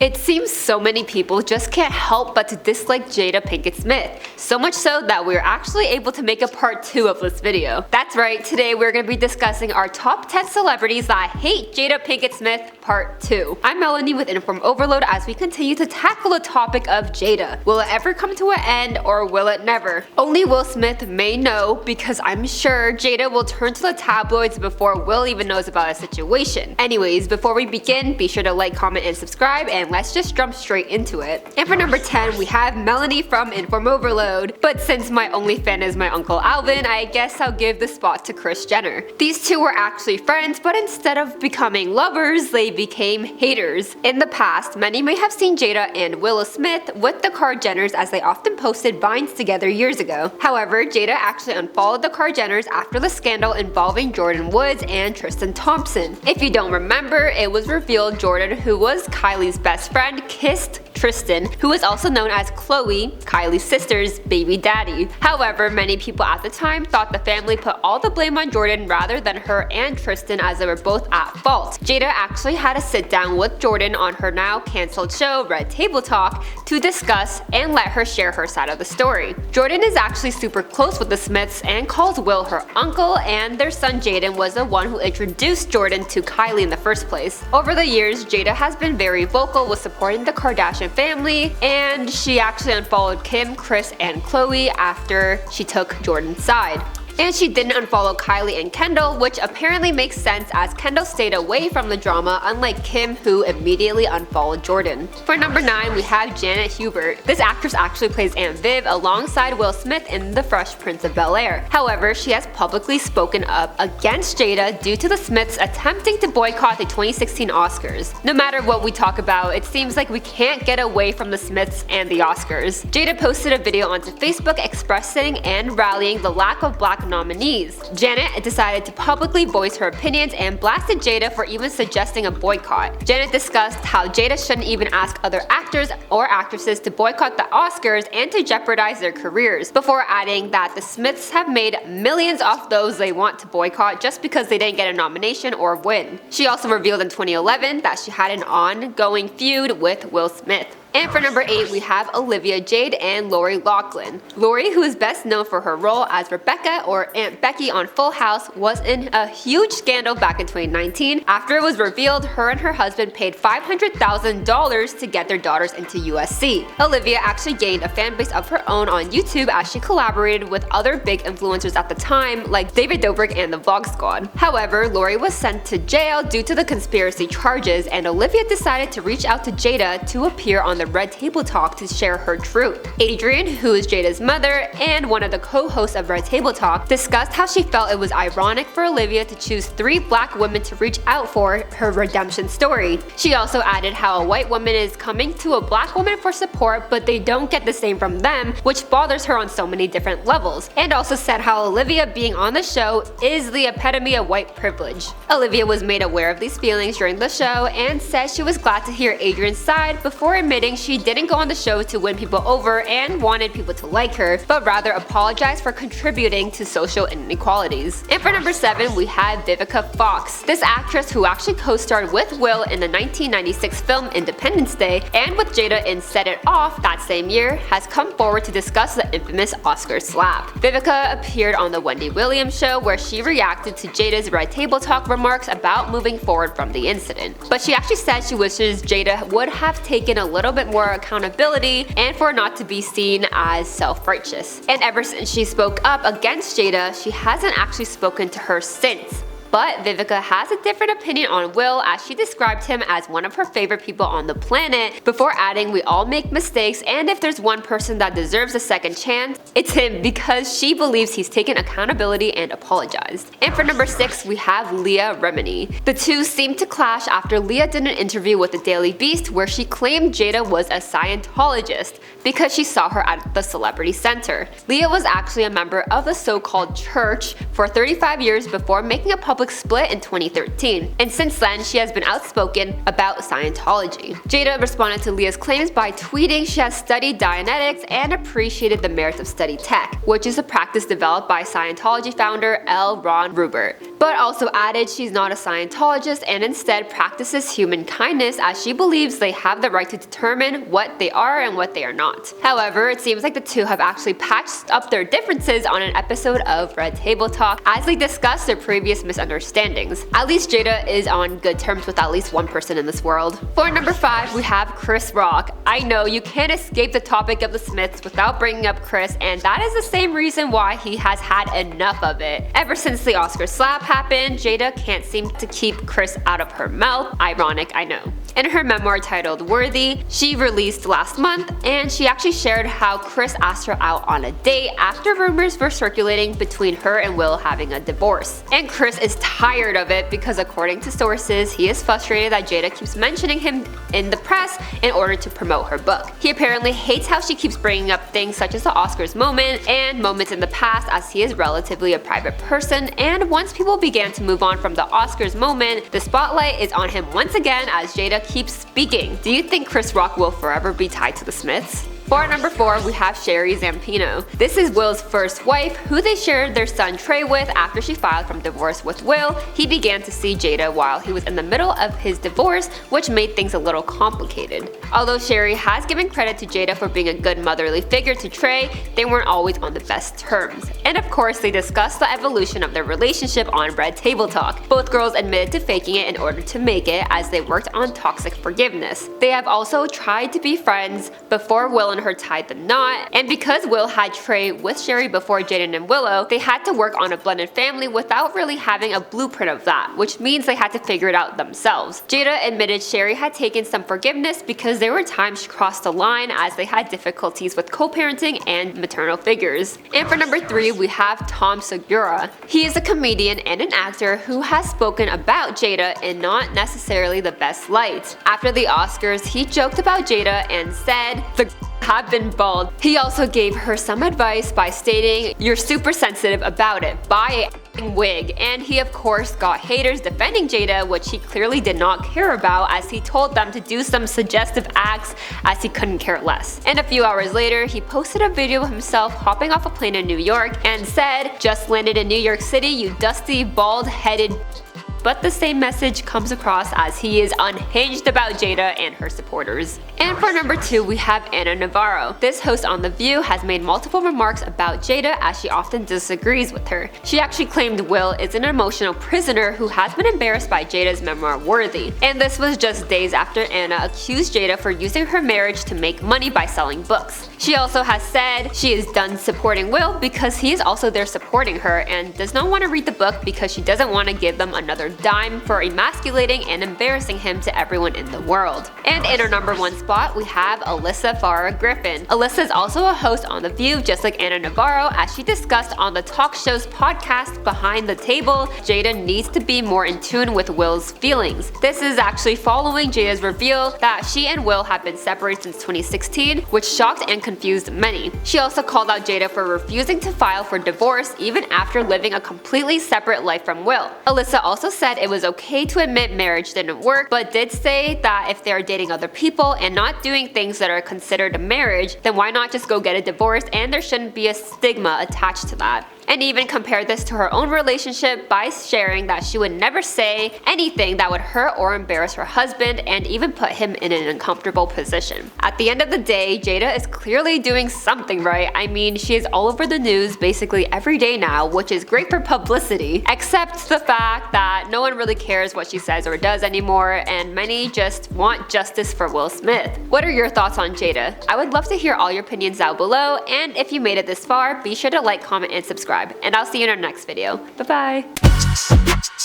It seems so many people just can't help but to dislike Jada Pinkett Smith, so much so that we're actually able to make a part 2 of this video. That's right, today we're going to be discussing our top 10 celebrities that hate Jada Pinkett Smith part 2. I'm Melanie with InformOverload as we continue to tackle the topic of Jada. Will it ever come to an end or will it never? Only Will Smith may know, because I'm sure Jada will turn to the tabloids before Will even knows about the situation. Anyways, before we begin, be sure to like, comment, and subscribe, and let's just jump straight into it. And for number 10, we have Melanie from InformOverload. But since my only fan is my uncle Alvin, I guess I'll give the spot to Kris Jenner. These two were actually friends, but instead of becoming lovers, they became haters. In the past, many may have seen Jada and Will Smith with the Kris Jenners as they often posted vines together years ago. However, Jada actually unfollowed the Kris Jenners after the scandal involving Jordyn Woods and Tristan Thompson. If you don't remember, it was revealed Jordyn, who was Kylie's best friend, kissed Tristan, who is also known as Khloe, Kylie's sister's baby daddy. However, many people at the time thought the family put all the blame on Jordyn rather than her and Tristan, as they were both at fault. Jada actually had a sit down with Jordyn on her now cancelled show Red Table Talk to discuss and let her share her side of the story. Jordyn is actually super close with the Smiths and calls Will her uncle, and their son Jaden was the one who introduced Jordyn to Kylie in the first place. Over the years, Jada has been very vocal with supporting the Kardashian family, and she actually unfollowed Kim, Kris, and Khloe after she took Jordyn's side. And she didn't unfollow Kylie and Kendall, which apparently makes sense as Kendall stayed away from the drama, unlike Kim, who immediately unfollowed Jordyn. For number 9, we have Janet Hubert. This actress actually plays Aunt Viv alongside Will Smith in The Fresh Prince of Bel-Air. However, she has publicly spoken up against Jada due to the Smiths attempting to boycott the 2016 Oscars. No matter what we talk about, it seems like we can't get away from the Smiths and the Oscars. Jada posted a video onto Facebook expressing and rallying the lack of black nominees. Janet decided to publicly voice her opinions and blasted Jada for even suggesting a boycott. Janet discussed how Jada shouldn't even ask other actors or actresses to boycott the Oscars and to jeopardize their careers, before adding that the Smiths have made millions off those they want to boycott just because they didn't get a nomination or win. She also revealed in 2011 that she had an ongoing feud with Will Smith. And for number 8, we have Olivia, Jade, and Loughlin. Lori, who is best known for her role as Rebecca or Aunt Becky on Full House, was in a huge scandal back in 2019 after it was revealed her and her husband paid $500,000 to get their daughters into USC. Olivia actually gained a fan base of her own on YouTube as she collaborated with other big influencers at the time, like David Dobrik and the Vlog Squad. However, Lori was sent to jail due to the conspiracy charges, and Olivia decided to reach out to Jada to appear on the Red Table Talk to share her truth. Adrian, who is Jada's mother and one of the co-hosts of Red Table Talk, discussed how she felt it was ironic for Olivia to choose 3 black women to reach out for her redemption story. She also added how a white woman is coming to a black woman for support, but they don't get the same from them, which bothers her on so many different levels, and also said how Olivia being on the show is the epitome of white privilege. Olivia was made aware of these feelings during the show and said she was glad to hear Adrian's side before admitting she didn't go on the show to win people over and wanted people to like her, but rather apologized for contributing to social inequalities. And for number 7, we have Vivica Fox. This actress, who actually co-starred with Will in the 1996 film Independence Day and with Jada in Set It Off that same year, has come forward to discuss the infamous Oscar slap. Vivica appeared on the Wendy Williams show, where she reacted to Jada's Red Table Talk remarks about moving forward from the incident. But she actually said she wishes Jada would have taken a little bit more accountability and for not to be seen as self-righteous. And ever since she spoke up against Jada, she hasn't actually spoken to her since. But Vivica has a different opinion on Will, as she described him as one of her favorite people on the planet, before adding, "We all make mistakes, and if there's one person that deserves a second chance, it's him," because she believes he's taken accountability and apologized. And for number 6, we have Leah Remini. The two seem to clash after Leah did an interview with the Daily Beast where she claimed Jada was a Scientologist because she saw her at the Celebrity Center. Leah was actually a member of the so-called church for 35 years before making a public public split in 2013, and since then she has been outspoken about Scientology. Jada responded to Leah's claims by tweeting she has studied Dianetics and appreciated the merits of study tech, which is a practice developed by Scientology founder L. Ron Hubert, but also added she's not a Scientologist and instead practices human kindness as she believes they have the right to determine what they are and what they are not. However, it seems like the two have actually patched up their differences on an episode of Red Table Talk as they discuss their previous misunderstandings. At least Jada is on good terms with at least one person in this world. For number 5, we have Chris Rock. I know you can't escape the topic of the Smiths without bringing up Chris, and that is the same reason why he has had enough of it. Ever since the Oscar slap happened, Jada can't seem to keep Chris out of her mouth. Ironic, I know. In her memoir titled Worthy, she released last month, and she actually shared how Chris asked her out on a date after rumors were circulating between her and Will having a divorce. And Chris is tired of it because according to sources, he is frustrated that Jada keeps mentioning him in the press in order to promote her book. He apparently hates how she keeps bringing up things such as the Oscars moment and moments in the past, as he is relatively a private person, and once people began to move on from the Oscars moment, the spotlight is on him once again as Jada keeps speaking. Do you think Chris Rock will forever be tied to the Smiths? For number 4, we have Sheree Zampino. This is Will's first wife, who they shared their son Trey with after she filed for divorce with Will. He began to see Jada while he was in the middle of his divorce, which made things a little complicated. Although Sheree has given credit to Jada for being a good motherly figure to Trey, they weren't always on the best terms. And of course, they discussed the evolution of their relationship on Red Table Talk. Both girls admitted to faking it in order to make it as they worked on toxic forgiveness. They have also tried to be friends before Will and her tied the knot, and because Will had Trey with Sheree before Jaden and Willow, they had to work on a blended family without really having a blueprint of that, which means they had to figure it out themselves. Jada admitted Sheree had taken some forgiveness because there were times she crossed the line as they had difficulties with co-parenting and maternal figures. And for number 3, we have Tom Segura. He is a comedian and an actor who has spoken about Jada in not necessarily the best light. After the Oscars, he joked about Jada and said, "The have been bald." He also gave her some advice by stating, "You're super sensitive about it. Buy a wig." And he of course got haters defending Jada, which he clearly did not care about, as he told them to do some suggestive acts as he couldn't care less. And a few hours later, he posted a video of himself hopping off a plane in New York and said, "Just landed in New York City, you dusty, bald-headed." But the same message comes across as he is unhinged about Jada and her supporters. And for number 2, we have Anna Navarro. This host on The View has made multiple remarks about Jada as she often disagrees with her. She actually claimed Will is an emotional prisoner who has been embarrassed by Jada's memoir Worthy. And this was just days after Anna accused Jada for using her marriage to make money by selling books. She also has said she is done supporting Will because he is also there supporting her and does not want to read the book because she doesn't want to give them another dime for emasculating and embarrassing him to everyone in the world. And in our number 1 spot, we have Alyssa Farah Griffin. Alyssa is also a host on The View, just like Anna Navarro, as she discussed on the talk show's podcast Behind the Table, Jada needs to be more in tune with Will's feelings. This is actually following Jada's reveal that she and Will have been separated since 2016, which shocked and confused many. She also called out Jada for refusing to file for divorce even after living a completely separate life from Will. Alyssa also said it was okay to admit marriage didn't work, but did say that if they're dating other people and not doing things that are considered a marriage, then why not just go get a divorce, and there shouldn't be a stigma attached to that. And even compared this to her own relationship by sharing that she would never say anything that would hurt or embarrass her husband and even put him in an uncomfortable position. At the end of the day, Jada is clearly doing something right. I mean, she is all over the news basically every day now, which is great for publicity, except the fact that no one really cares what she says or does anymore, and many just want justice for Will Smith. What are your thoughts on Jada? I would love to hear all your opinions down below, and if you made it this far, be sure to like, comment, and subscribe. And I'll see you in our next video. Bye bye!